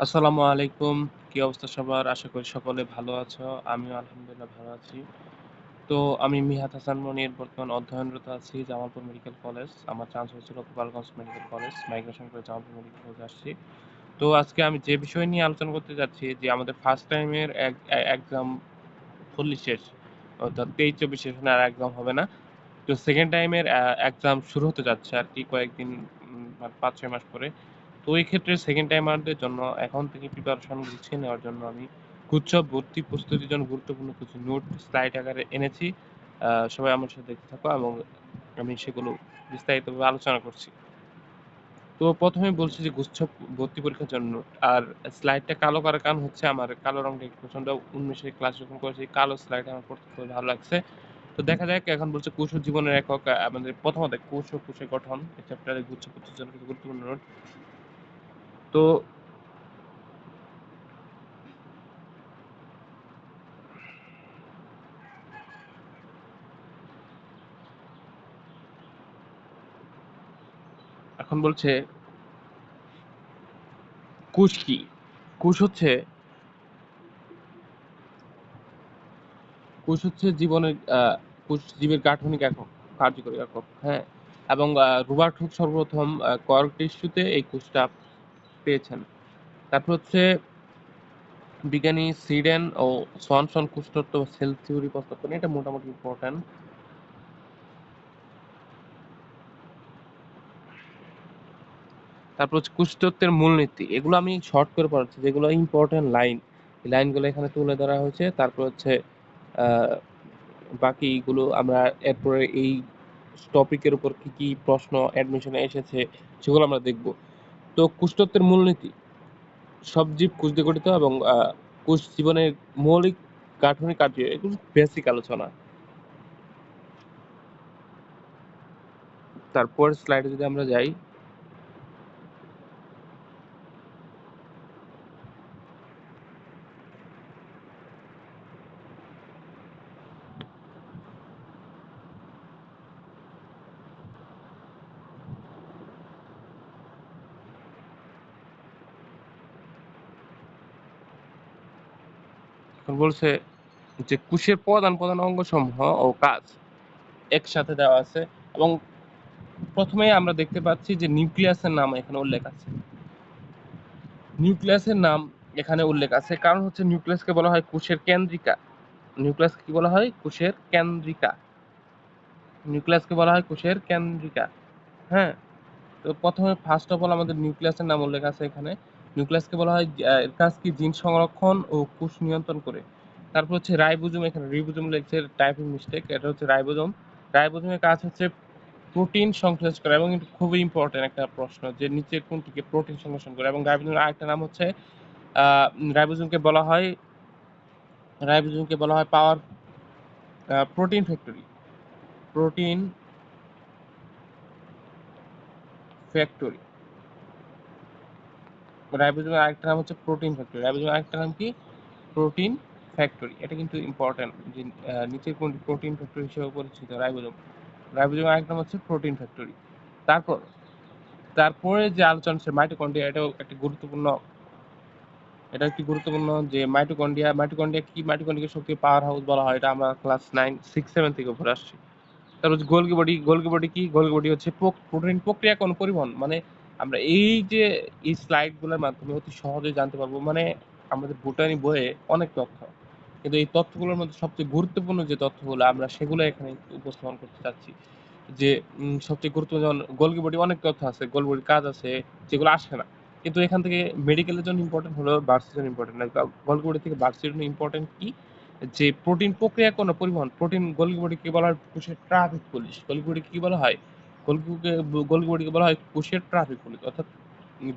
আসসালামু আলাইকুম। কি অবস্থা সবার? আশা করি সকলে ভালো আছো। আমিও আলহামদুলিল্লাহ ভালো আছি। তো আমি মিহাত হাসান মনির বর্তমান অধ্যয়নরত আছি জামালপুর মেডিকেল কলেজ। আমার চান্স হয়েছিল গোপালগঞ্জ মেডিকেল কলেজ। মাইগ্রেশন করে জামালপুর মেডিকেল কলেজে আসছি। তো আজকে আমি যে বিষয় নিয়ে আলোচনা করতে যাচ্ছি যে আমাদের ফার্স্ট টাইমের এক্সাম ফুললি শেষ। অর্থাৎ ২৩-২৪ সেশনে আর এক্সাম হবে না। তো সেকেন্ড টাইমের এক্সাম শুরু হতে যাচ্ছে আরকি কয়েকদিন ৫-৬ মাস পরে। তো এই ক্ষেত্রে সেকেন্ড টাইমারদের জন্য এখন থেকে প্রিপারেশন গুছিয়ে নেওয়ার জন্য আমি গুচ্ছ ভর্তি প্রস্তুতির জন্য গুরুত্বপূর্ণ কিছু নোট স্লাইড আকারে এনেছি। সবাই আমার সাথে দেখতে থাকো এবং আমি সেগুলো বিস্তারিতভাবে আলোচনা করছি। তো প্রথমেই বলছি যে গুচ্ছ ভর্তি পরীক্ষার জন্য নোট। আর স্লাইডটা কালো করার কারণ হচ্ছে আমার কালো রংটা একটু প্রচন্ড উন্মেষে ক্লাস যখন করেছি কালো স্লাইড আমার পড়তে খুবই ভালো লাগছে। তো দেখা যাক এখন বলছে কোষ ও জীবনের একক আমাদের প্রথমত কোষ ও কোষের গঠন এই চ্যাপ্টারে গুচ্ছ পদ্ধতির জন্য কিছু গুরুত্বপূর্ণ নোট। তো এখন বলছে কোষ কি? কোষ হচ্ছে জীবনের কোষ জীবের গাঠনিক একক, কার্যকরী একক, হ্যাঁ? এবং রবার্ট হুক সর্বপ্রথম কর্ক টিস্যুতে এই কোষটা পেয়েছেন। তারপর হচ্ছে বিজ্ঞানী সিডেন ও সোয়ানসন কোষতত্ত্ব বা সেল থিওরি প্রস্তাব করেন। এটা মোটামুটি ইম্পর্টেন্ট। তারপর হচ্ছে কোষতত্ত্বের মূলনীতি। এগুলো আমি শর্ট করে পড়াচ্ছি যেগুলো ইম্পর্টেন্ট লাইন। এই লাইনগুলো এখানে তুলে ধরা হয়েছে। তারপর হচ্ছে আ বাকিগুলো আমরা এরপরে এই টপিকের উপর কি, কি প্রশ্ন অ্যাডমিশনে এসেছে সেগুলো আমরা দেখব। তো কোষতত্ত্বের মূলনীতি। সব জীব কোষ দিয়ে গঠিত এবং কোষ জীবনের মৌলিক গাঠনিক কার্য এগুলো বেসিক আলোচনা। তারপরের স্লাইডে যদি আমরা যাই, এখন বলছে যে কোষের প্রধান অঙ্গসমূহ ও কাজ একসাথে দেওয়া আছে এবং প্রথমেই আমরা দেখতে পাচ্ছি যে নিউক্লিয়াসের নাম এখানে উল্লেখ আছে। নিউক্লিয়াসের নাম এখানে উল্লেখ আছে কারণ হচ্ছে নিউক্লিয়াসকে বলা হয় কোষের কেন্দ্রিকা। নিউক্লিয়াসকে কি বলা হয়? কোষের কেন্দ্রিকা। নিউক্লিয়াসকে বলা হয় কোষের কেন্দ্রিকা। হ্যাঁ? তো প্রথমে ফার্স্ট অফ অল আমাদের নিউক্লিয়াসের নাম উল্লেখ আছে এখানে। নিউক্লিয়াসকে বলা হয় এর কাজ কি জিন সংরক্ষণ ও কোষ নিয়ন্ত্রণ করে। তারপর হচ্ছে রাইবোজোম, এখানে রিবোজোম লিখছে টাইপিং মিস্টেক। এটা হচ্ছে রাইবোজোম। রাইবোজোমের কাজ হচ্ছে প্রোটিন সংশ্লেষ করা এবং এটা খুবই ইম্পর্টেন্ট একটা প্রশ্ন যে নিচের কোনটিকে প্রোটিন সংশ্লেষণ করে এবং রাইবোজোমের আরেকটা নাম হচ্ছে আ রাইবোজোমকে বলা হয় power protein factory. Protein factory. রাইবোজোমের আরেকটা নাম হচ্ছে প্রোটিন ফ্যাক্টরি। রাইবোজোমের আরেকটা নাম কি? Protein factory. এটা কিন্তু ইম্পর্টেন্ট যে নিচের কোনটি প্রোটিন ফ্যাক্টরি হিসেবে পরিচিত রাইবোজোম। রাইবোজোমের আরেকটা নাম হচ্ছে প্রোটিন ফ্যাক্টরি। তারপর তারপরে যে আলোচনা হচ্ছে মাইটোকন্ড্রিয়া, এটা একটি গুরুত্বপূর্ণ যে মাইটোকন্ড্রিয়া কি? মাইটোকন্ড্রিয়াকে শক্তির পাওয়ার হাউস বলা হয়। এটা আমরা ক্লাস 9, 6, 7 থেকে পড়ে আসছি। তারপর হচ্ছে গোলগি বডি। গোলগি বডি কি? গোলগি বডি হচ্ছে প্রোটিন প্রক্রিয়াকরণ পরিবহন। মানে আমরা এই যে এই স্লাইড গুলোর মাধ্যমে অতি সহজে জানতে পারবো। মানে আমাদের বোটানি বইয়ে অনেক তথ্য। কিন্তু এই তথ্যগুলোর মধ্যে সবচেয়ে গুরুত্বপূর্ণ যে তথ্যগুলো আমরা সেগুলো এখানে উপস্থাপন করতে চাচ্ছি। যে সবচেয়ে গুরুত্বপূর্ণ যেমন গোলগি বডি অনেক তথ্য আছে। গোলগি বডির কাজ আছে যেগুলো আসে না। কিন্তু এখান থেকে মেডিকেলের জন্য ইম্পর্টেন্ট হলো বার্সির জন্য ইম্পর্টেন্ট না। গোলগি বডি থেকে বার্সির জন্য ইম্পর্টেন্ট কি? যে প্রোটিন প্রক্রিয়াকরণ ও পরিবহন। গোলগি বডিকে বলা হয় কোষের ট্রাফিক পুলিশ। গোলগি বডিকে কি বলা হয়? গোলগি বডিকে বলা হয় কোষের ট্রাফিক পুলিশ। অর্থাৎ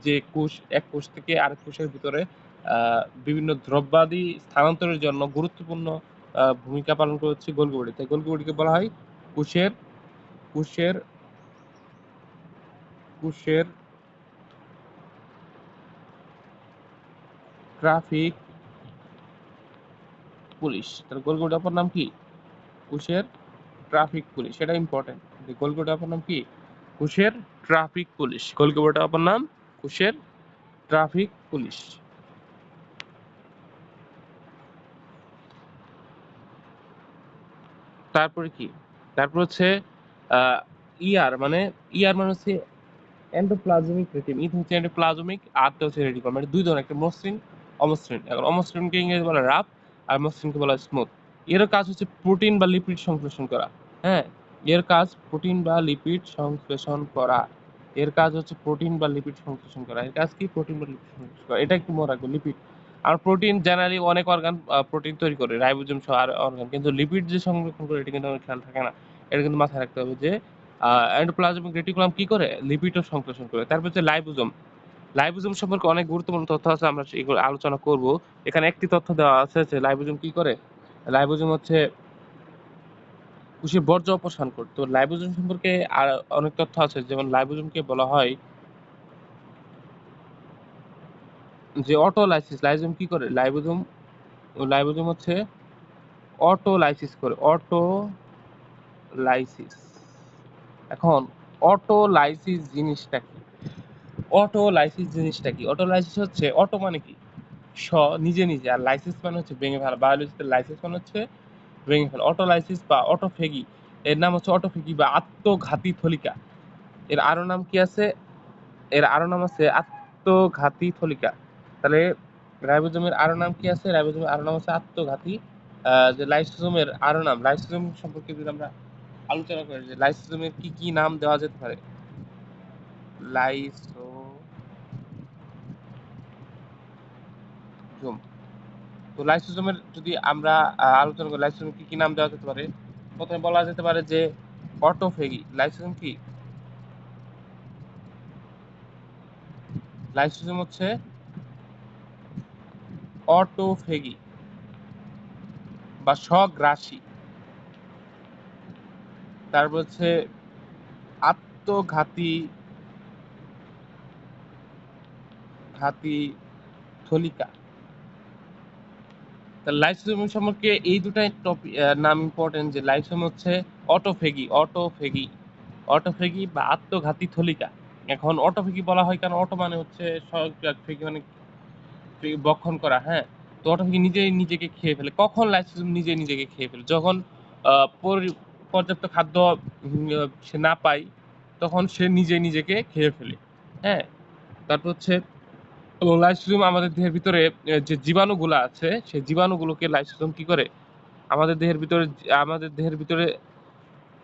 যে কোষ এক কোষ থেকে আরেক কোষের ভিতরে আ বিভিন্ন দ্রব্যাদি স্থানান্তরের জন্য গুরুত্বপূর্ণ ভূমিকা পালন করে হচ্ছে গোলগি বডি। তাই গোলগি বডিকে বলা হয় কোষের কোষের কোষের ট্রাফিক পুলিশ। তাহলে গোলগি বডির অপর নাম কি? কোষের ট্রাফিক পুলিশ। এটা ইম্পর্টেন্ট। যে গোলগি বডির অপর নাম কি? কোষের ট্রাফিক পুলিশ। গোলগি বডির অপর নাম কোষের ট্রাফিক পুলিশ। তারপরে কি, তারপর হচ্ছে ইয়ার মানে হচ্ছে এন্ডোপ্লাজমিক রেটিকুলাম। ঈদ হচ্ছে এন্ডোপ্লাজমিক, আরটা হচ্ছে রেটিকুলাম, মানে দুই ধরনের, একটা মসৃণ অমসৃণ। এখন অমসৃণকে ইংরেজি বলা রাফ, আর মসৃণকে বলা স্মুথ। এর কাজ হচ্ছে প্রোটিন বা লিপিড সংশ্লেষণ করা। হ্যাঁ, এর কাজ প্রোটিন বা লিপিড সংশ্লেষণ করা। এর কাজ হচ্ছে প্রোটিন বা লিপিড সংশ্লেষণ করা। এর কাজ কি? প্রোটিন বা লিপিড সংশ্লেষণ করা। এটা একটু মনে রাখবো, লিপিড। আর প্রোটিন জেনারেলি অনেক অর্গান প্রোটিন তৈরি করে, রাইবোজোম সহ আর অর্গান, কিন্তু লিপিড যে সংরক্ষণ করে এটা কিন্তু আমার খেয়াল থাকে না। এটা কিন্তু মাথায় রাখতে হবে যে এন্ডোপ্লাজমিক রেটিকুলাম কি করে? লিপিডও সংশ্লেষণ করে। তারপর হচ্ছে লাইবোজোম। লাইবোজোম সম্পর্কে অনেক গুরুত্বপূর্ণ তথ্য আছে, আমরা এগুলো আলোচনা করব। এখানে একটি তথ্য দেওয়া আছে যে লাইবোজোম কি করে। লাইবোজোম হচ্ছে কোষের বর্জ্য অপসারণ করে। তো লাইবোজোম সম্পর্কে আর অনেক তথ্য আছে, যেমন লাইবোজোমকে বলা হয় যে অটোলাইসিস। লাইবোজোম কি করে? লাইবোজোম হচ্ছে অটোলাইসিস করে। অটোলাইসিস। এখন অটোলাইসিস জিনিসটা কি? অটোলাইসিস জিনিসটা কি? অটোলাইসিস হচ্ছে, অটো মানে কি? নিজে নিজে, আর লাইসিস মানে হচ্ছে ভেঙে ফেলা। বায়োলজিতে লাইসিস মানে হচ্ছে ভেঙে ফেলা। অটোলাইসিস বা অটোফেগি, এর নাম হচ্ছে অটোফেগি বা আত্মঘাতী থলিকা। এর আরো নাম কি আছে? এর আরো নাম আছে আত্মঘাতী থলিকা। তাহলে রাইবোজোমের আরো নাম কি আছে? রাইবোজোমের আরো নাম আছে আত্মঘাতী। যে লাইসোজোমের আরো নাম, লাইসোজোম সম্পর্কে যদি আমরা আলোচনা করি যে লাইসোজোমের কি কি নাম দেওয়া যেতে পারে। লাইসোজোম। তো লাইসোজোমের যদি আমরা আলোচনা করি, লাইসোজোমের কি কি নাম দেওয়া যেতে পারে? প্রথমে বলা যেতে পারে যে অটোফেগি। লাইসোজোম কি? লাইসোজোম হচ্ছে অটোফেগি বা স্বগ্রাসী। তারপর হচ্ছে আত্মঘাতী থলিকা। তা লাইসোজোম সম্পর্কে এই দুটাই টপিক নাম ইম্পর্টেন্ট, যে লাইসোজোম হচ্ছে অটোফেগি বা আত্মঘাতী থলিকা। এখন অটোফেগি বলা হয় কারণ অটো মানে হচ্ছে ফেগি মানে বক্ষণ করা। হ্যাঁ, তো অটোফেগি নিজেই নিজেকে খেয়ে ফেলে। কখন লাইসোজোম নিজে নিজেকে খেয়ে ফেলে? যখন পর্যাপ্ত খাদ্য সে না পায়, তখন সে নিজে নিজেকে খেয়ে ফেলে। হ্যাঁ, তারপর হচ্ছে এবং লাইসোজোম আমাদের দেহের ভিতরে যে জীবাণুগুলো আছে, সেই জীবাণুগুলোকে লাইসোজোম কি করে? আমাদের দেহের ভিতরে আমাদের দেহের ভিতরে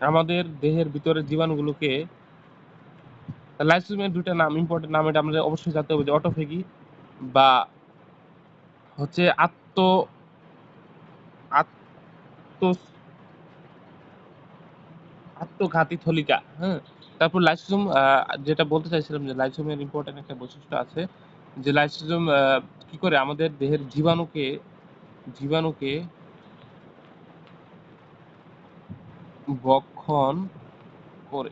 আমাদের দেহের ভিতরে জীবাণুগুলোকে, লাইসোজোমের দুইটা নাম ইম্পর্টেন্ট নাম, এটা আমাদের অবশ্যই জানতে হবে, যে অটোফেগি বা হচ্ছে আত্ম আত্মঘাতী থলিকা। হ্যাঁ, তারপর লাইসোজোম, যেটা বলতে চাইছিলাম যে লাইসোজোমের ইম্পর্টেন্ট একটা বৈশিষ্ট্য আছে, যে লাইসোজোম কি করে আমাদের দেহের জীবাণুকে বক্ষণ করে।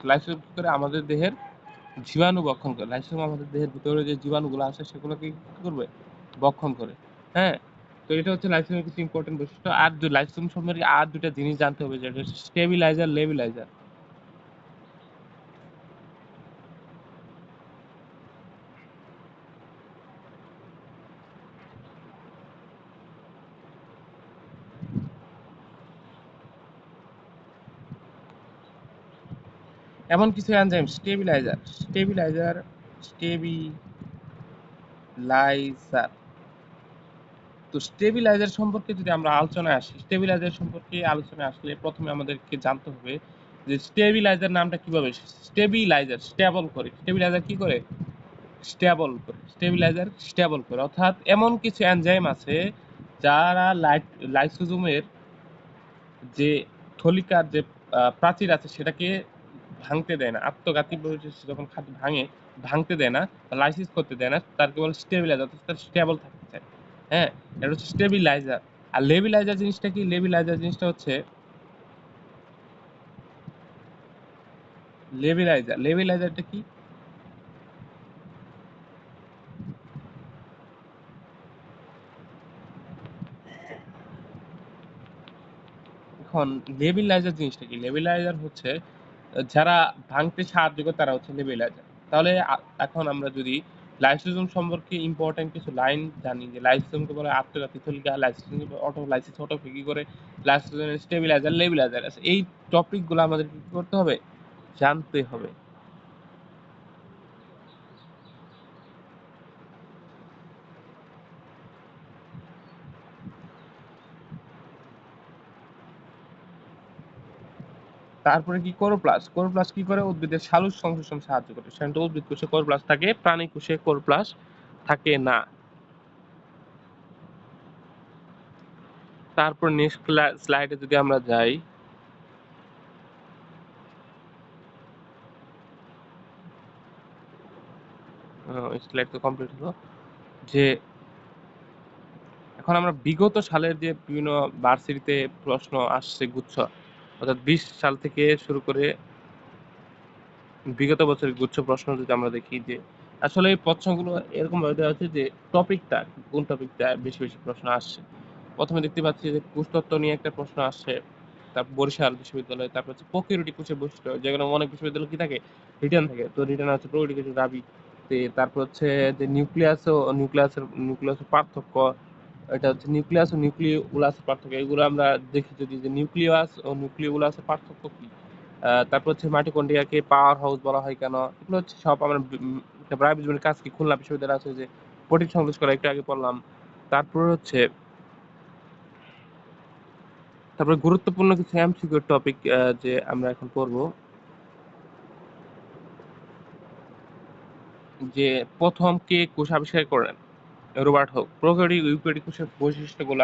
লাইসোজোম কি করে? আমাদের দেহের জীবাণু বক্ষণ করে। লাইসোজোম আমাদের দেহের ভিতরে যে জীবাণুগুলো আছে সেগুলোকে কি করবে? বক্ষণ করে। হ্যাঁ, তো এটা হচ্ছে লাইসোজোমের কিছু ইম্পর্টেন্ট বৈশিষ্ট্য। আর লাইসোজোম সম্পর্কে আর দুটা জিনিস জানতে হবে, যেটা হচ্ছে স্টেবিলাইজার, লেবিলাইজার। এমন কিছু এনজাইম স্টেবিলাইজার। তো স্টেবিলাইজার সম্পর্কে যদি আমরা স্টেবিলাইজার সম্পর্কে আলোচনায় আসলে প্রথমে আমাদেরকে জানতে হবে যে স্টেবিলাইজার নামটা কিভাবে। স্টেবল করে। স্টেবিলাইজার কি করে? স্টেবল করে, অর্থাৎ এমন কিছু এনজাইম আছে যারা লাইসোজোমের যে থলিকার যে প্রাচীর আছে সেটাকে ভাঙতে দেয় না। আত্মঘাতী যখন খাদ্য ভাঙতে দেয় না, লাইসিস করতে দেয় না, তার কেবল স্টেবিলাইজার, অর্থাৎ তার স্টেবল থাকতে চায়। হ্যাঁ, এটা হচ্ছে স্টেবিলাইজার। আর লেবিলাইজার জিনিসটা কি? লেবিলাইজার জিনিসটা হচ্ছে লেবিলাইজারটা কি? এখন লেবিলাইজার জিনিসটা কি? লেবিলাইজার হচ্ছে যারা ভাঙতে সাহায্য করে তারা হচ্ছে লেবিলাইজার। তাহলে এখন আমরা যদি লাইসোজোম সম্পর্কে ইম্পর্টেন্ট কিছু লাইন জানি, যে লাইসোজোমকে বলে আত্মঘাতী থলিকা, লাইসোজোমকে অটোলাইসিস, অটোফেগি করে, লাইসোজোমাল স্টেবিলাইজার, লেবিলাইজার আছে। এই টপিকগুলো আমাদের কি করতে হবে? জানতে হবে। তারপরে কি ক্লোরোপ্লাস্ট? ক্লোরোপ্লাস্ট কি করে? উদ্ভিদের সালোক সংশ্লেষণ সাহায্য করে। সাধারণত উদ্ভিদ কোষে ক্লোরোপ্লাস্ট থাকে, প্রাণী কোষে ক্লোরোপ্লাস্ট থাকে না। তারপর নেক্সট স্লাইডে যদি আমরা যাই, স্লাইড তো কমপ্লিট হলো। যে এখন আমরা বিগত সালের যে বিভিন্ন ভার্সিটিতে প্রশ্ন আসছে গুচ্ছ, অর্থাৎ 20 সাল থেকে শুরু করে বিগত বছরের গুচ্ছ প্রশ্ন যদি আমরা দেখি, যে আসলে এই প্রশ্নগুলো এরকম ভাবে দেওয়া হচ্ছে যে টপিকটা কোন টপিকটা বেশি বেশি প্রশ্ন আসছে। প্রথমে দেখতে পাচ্ছি যে কোষতত্ত্ব নিয়ে একটা প্রশ্ন আসছে, তারপর বরিশাল বিশ্ববিদ্যালয়, তারপর হচ্ছে প্রোক্যারিওটিক কোষের বৈশিষ্ট্য, যেগুলো অনেক বিশ্ববিদ্যালয় কি থাকে, রিটার্ন থাকে। তো রিটার্ন হচ্ছে প্রোক্যারিওটিক কোষের দাবিতে, তারপর হচ্ছে যে নিউক্লিয়াসের পার্থক্য, এটা হচ্ছে নিউক্লিয়াস ও নিউক্লিওলাসের পার্থক্য। এগুলো আমরা দেখি যদি, যে নিউক্লিয়াস ও নিউক্লিওলাসের পার্থক্য কি। তারপর হচ্ছে মাইটোকন্ড্রিয়াকে পাওয়ার হাউস বলা হয় কেন। এগুলো হচ্ছে সব আমরা রাইবোজোমের কাজ কি, খুলনা বিশ্ববিদ্যালয়ে আছে যে প্রোটিন সংশ্লেষ করা, একটু আগে পড়লাম। তারপর হচ্ছে তারপরে গুরুত্বপূর্ণ কিছু এমসিকিউ টপিক যে আমরা এখন পড়ব, যে প্রথম কে কোষ আবিষ্কার করেন? Robert Hooke. প্রোক্যারিওটিক ইউক্যারিওটিক কোষের বৈশিষ্ট্যগুলো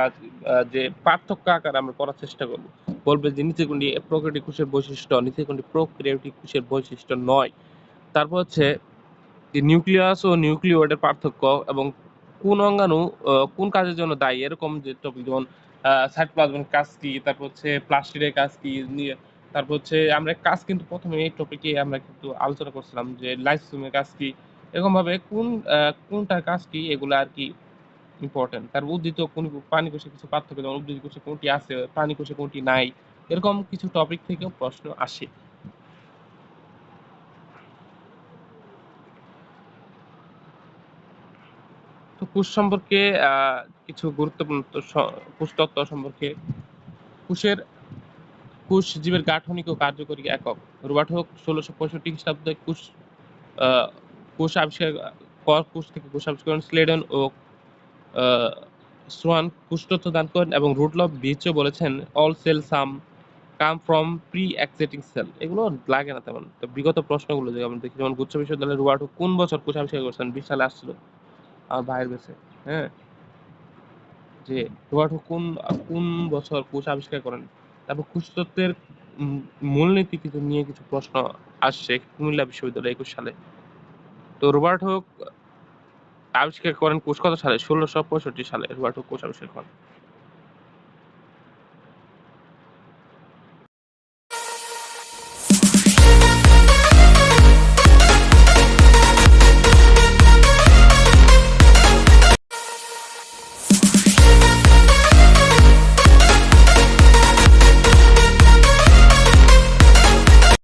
যে পার্থক্য আকারে আমরা পড়ার চেষ্টা করব। বলবে যে নিচে কোনটি প্রোক্যারিওটিক কোষের বৈশিষ্ট্য, নিচে কোনটি প্রোক্যারিওটিক কোষের বৈশিষ্ট্য নয়। তারপর হচ্ছে যে নিউক্লিয়াস ও নিউক্লিওয়েডের পার্থক্য, এবং কোন অঙ্গাণু কোন কাজের জন্য দায়ী, এরকম যে টপিক, যেমন সাইটোপ্লাজমের কাজ কি, তারপর হচ্ছে প্লাস্টিডের কাজ কি, তারপর হচ্ছে আমরা কাজ কিন্তু প্রথমে এই টপিকে আমরা কিন্তু আলোচনা করছিলাম যে লাইসোসোমের কাজ কি, এরকম ভাবে কোনটার কাজ কি, এগুলো আর কি ইম্পর্টেন্ট। তারপর উদ্ভিদ ও প্রাণী কোষে কিছু পার্থক্য, যেমন উদ্ভিদ কোষে কোনটি আছে, প্রাণী কোষে কোনটি নাই, এরকম কিছু টপিক থেকেও প্রশ্ন আসে। তো কোষ সম্পর্কে কিছু গুরুত্বপূর্ণ কোষতত্ত্ব সম্পর্কে, কোষের কোষ জীবের গাঠনিক ও কার্যকরী একক। রবার্ট হুক 1665 খ্রিস্টাব্দে আহ, কোষ থেকে কোষ আবিষ্কার করেন। স্লেডন ও সোয়ান কোষতত্ত্ব দান করেন, এবং রুডলফ ভিচও বলেছেন all cell some come from pre existing cell. এগুলো লাগে না তেমন। তো বিগত প্রশ্নগুলো যে আমরা দেখি, যেমন গুচ্ছ বিশ্ববিদ্যালয়ের রবার্ট হুক কোন বছর কোষ আবিষ্কার করেছেন? 20 সালে আসছিল আমার ভাইয়ের বেছে। হ্যাঁ, যে রবার্ট হুক কোন কোন বছর কোষ আবিষ্কার করেন। তারপর কোষতত্ত্বের মূলনীতি কিছু নিয়ে কিছু প্রশ্ন আসছে কুমিল্লা বিশ্ববিদ্যালয়ে 21 সালে। তো রবার্ট হুক আবিষ্কার করেন কোষ কত সালে? 1665 সালে রবার্ট হুক কোষ আবিষ্কার করেন।